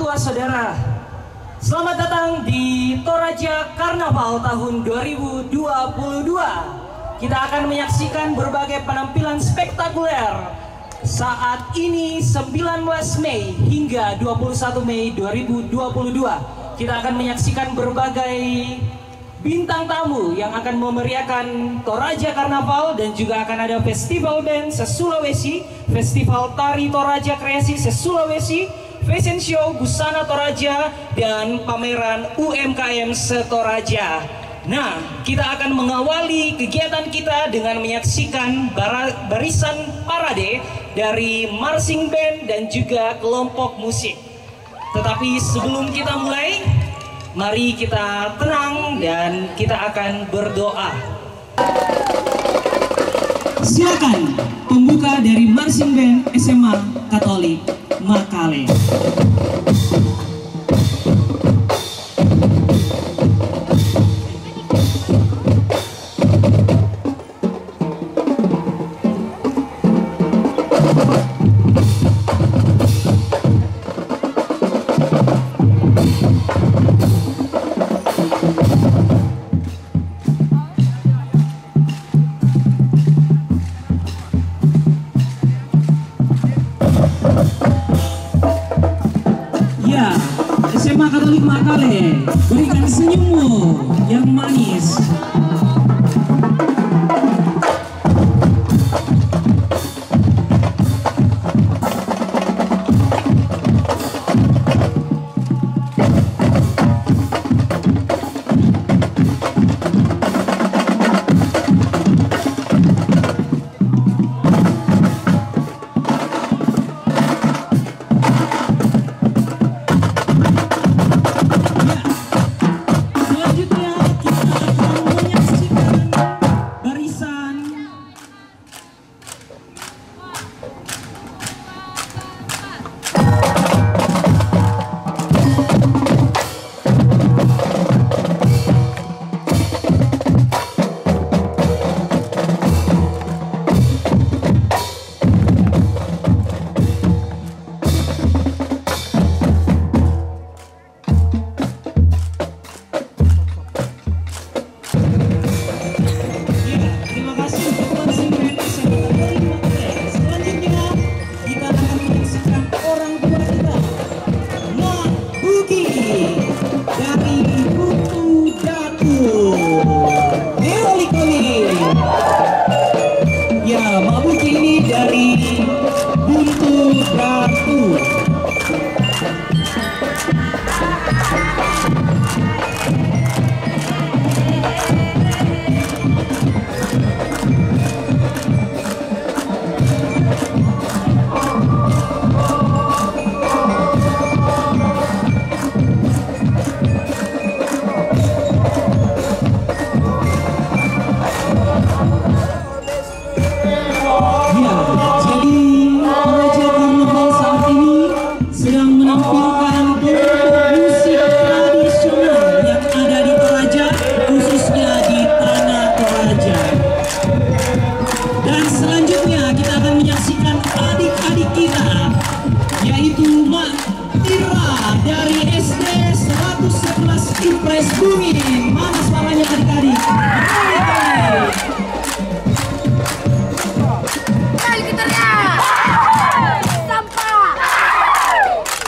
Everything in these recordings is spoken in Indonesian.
tua saudara, selamat datang di Toraja Karnaval tahun 2022. Kita akan menyaksikan berbagai penampilan spektakuler saat ini 19 Mei hingga 21 Mei 2022. Kita akan menyaksikan berbagai bintang tamu yang akan memeriahkan Toraja Karnaval, dan juga akan ada festival band se-Sulawesi, festival tari Toraja Kreasi se-Sulawesi, fashion show busana Toraja, dan pameran UMKM se-Toraja. Nah, kita akan mengawali kegiatan kita dengan menyaksikan barisan parade dari marching band dan juga kelompok musik. Tetapi sebelum kita mulai, mari kita tenang dan kita akan berdoa. Silakan pembuka dari marching band SMA Katolik Makale. SMA Katolik Makale, berikan senyummu yang manis.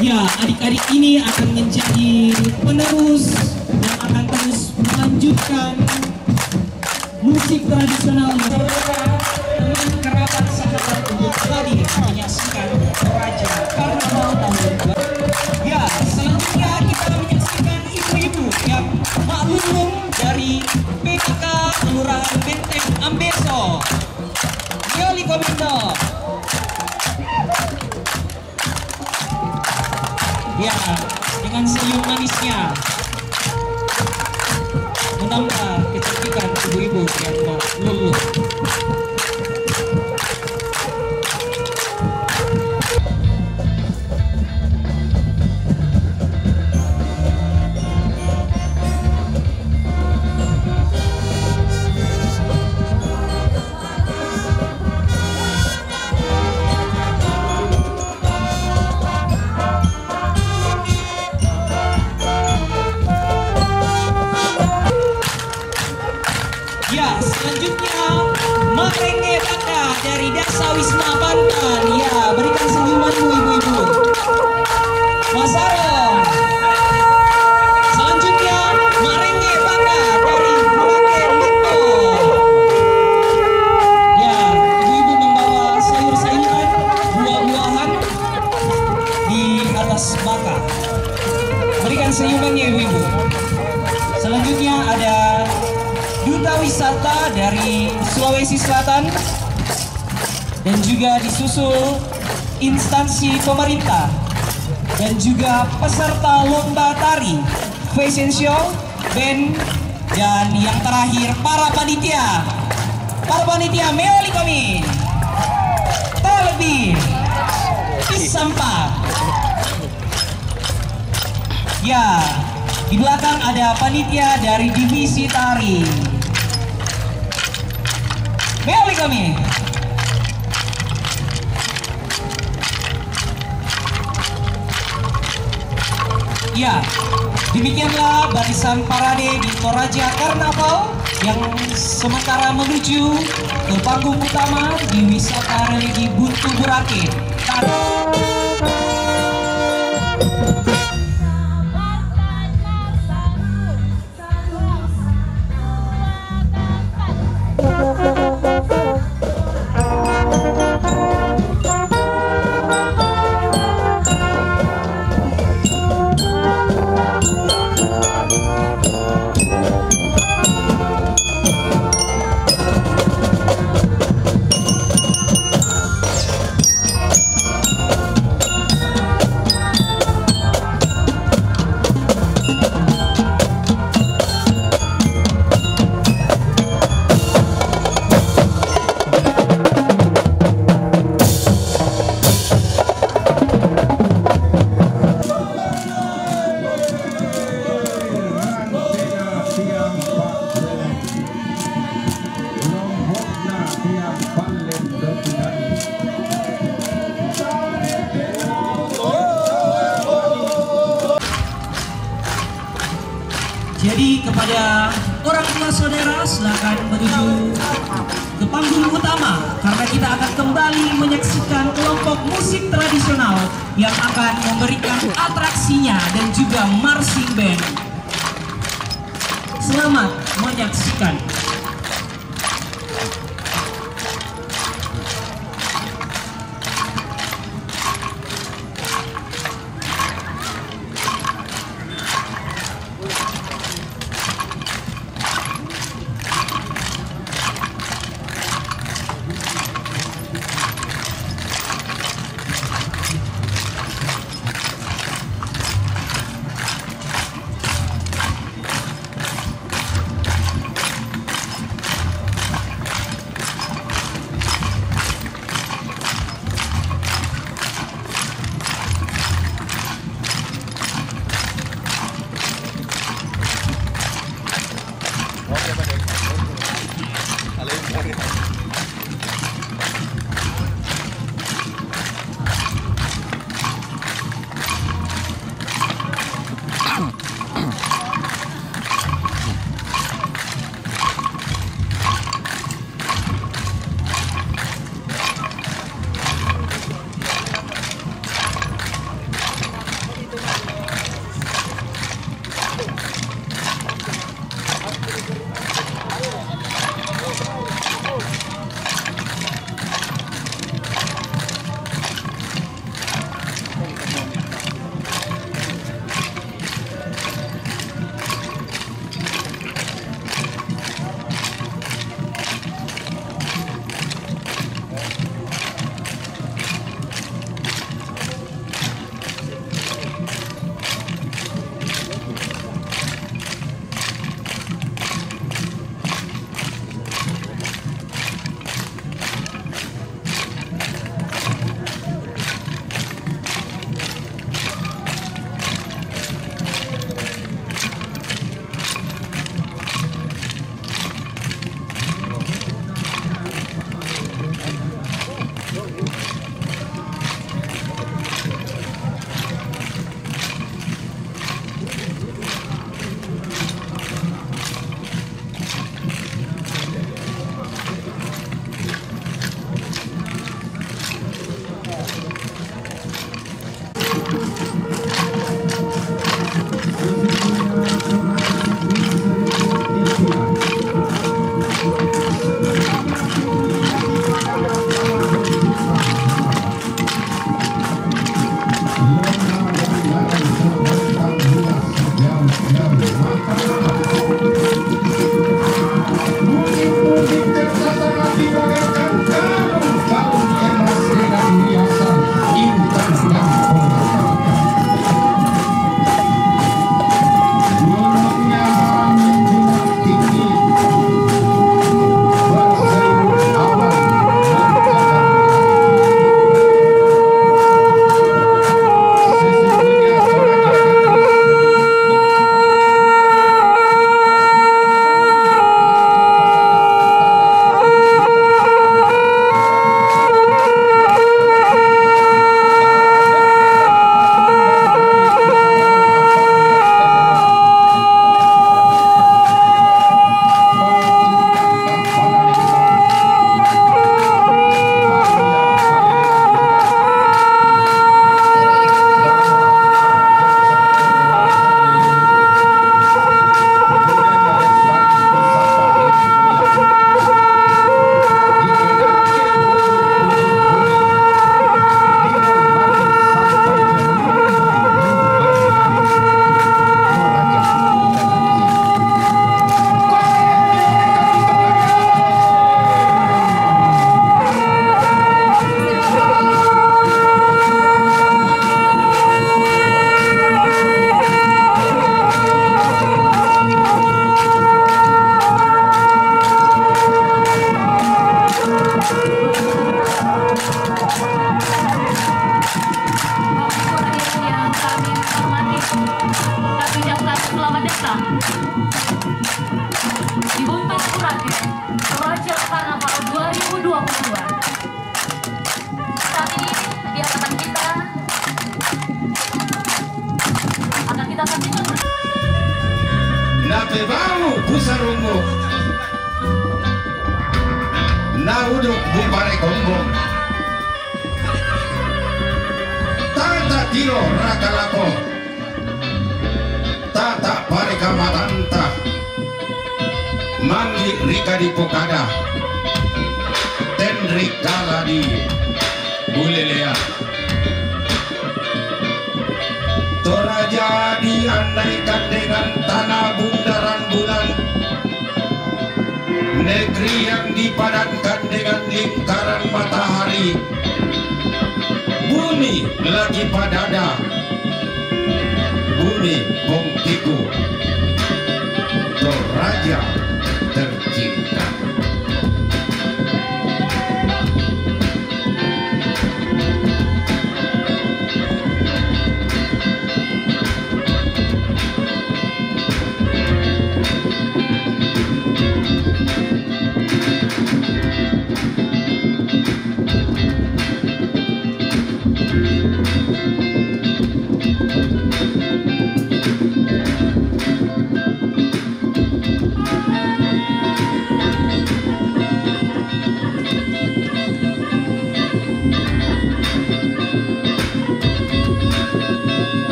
Ya, adik-adik ini akan menjadi penerus yang akan terus melanjutkan musik tradisional teman kerabat sahabat untuk tadi menyaksikan Toraja Karnaval tahun 2022. Ya, selanjutnya kita menyaksikan ibu-ibu yang maklum dari PKK Kelurahan Benteng Ambeso. Yoli Komendo. Ya, dengan senyum manisnya menambah kecantikan ibu-ibu yang luluh. Selanjutnya Marenge Baka dari Dasa Wisma Banten. Ya, berikan senyumanmu ibu-ibu. Mas Aron. Selanjutnya Marenge Baka dari Buaken Lipo. Ya, ibu-ibu membawa sayur-sayuran, buah-buahan di atas baka. Berikan senyumannya ibu-ibu. Selanjutnya ada Duta Wisata dari Sulawesi Selatan dan juga disusul instansi pemerintah dan juga peserta lomba tari, fashion show, band, dan yang terakhir para panitia. Para panitia meoli kami terlebih Pisampa. Ya, di belakang ada panitia dari divisi tari. Meoli kami. Ya, demikianlah barisan parade di Toraja Karnaval yang sementara menuju ke panggung utama di wisata religi Buntu Burake. Jadi kepada orang tua saudara silakan menuju ke panggung utama karena kita akan kembali menyaksikan kelompok musik tradisional yang akan memberikan atraksinya dan juga marching band. Selamat menyaksikan. Bau Busarungu Nauduk Bupare Gombong Tata Tiro Rakalako Tata Pareka Matanta Manggi Rika di Pokada Tenri Kala di Bulelea Toraja diandaikan dengan tanah bundaran bulan, negeri yang dipadankan dengan lingkaran matahari, bumi lagi padada, bumi bongkiku, Toraja tercinta.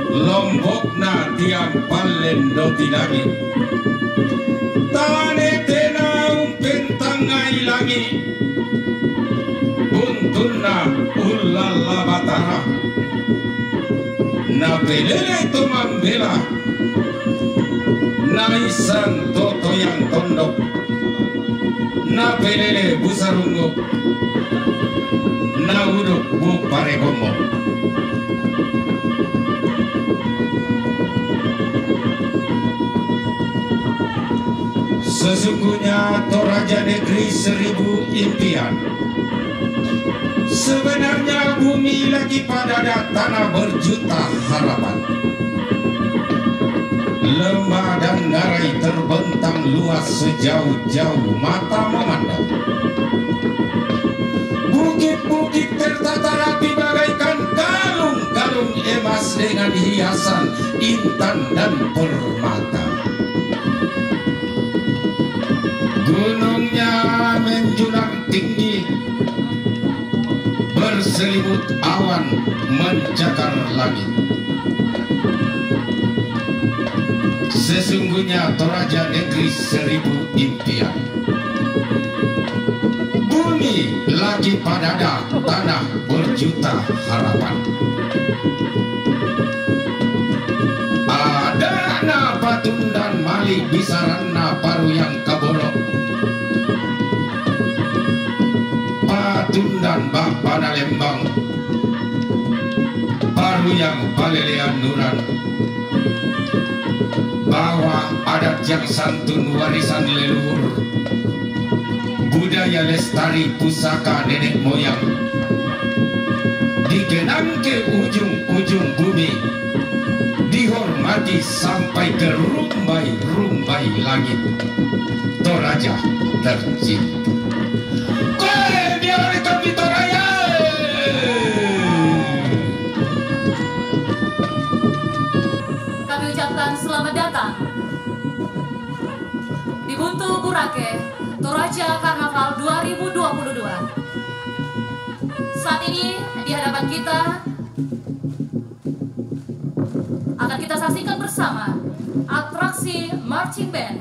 Lombokna tiang palen dotinagi tane tena umpentangai lagi buntunna ulala batara na pelele tomambela na isan toto yang tondok na pelele Busarungu na uduk Bupare Gombong. Sesungguhnya Toraja negeri 1000 impian. Sebenarnya bumi lagi pada tanah berjuta harapan. Lembah dan ngarai terbentang luas sejauh-jauh mata memandang. Bukit-bukit tertata rapi bagaikan kalung-kalung emas dengan hiasan intan dan permata. Gunungnya menjulang tinggi, berselimut awan mencakar langit. Sesungguhnya Toraja negeri 1000 impian. Bumi lagi padada, tanah berjuta harapan. Adana Patun dan Mali Bisarana Paru yang kabolok. Patun dan Bapana Lembang, Paru yang Palelean Nuran. Bahwa adat yang santun warisan leluhur, budaya lestari pusaka nenek moyang, dikenang ke ujung-ujung bumi, dihormati sampai ke rumbai-rumbai langit. Toraja tercinta. Koe biar kami Toraja. Kami ucapkan selamat datang di Buntu Burake Toraja Karnaval 2022. Saat ini di hadapan kita akan kita saksikan bersama atraksi marching band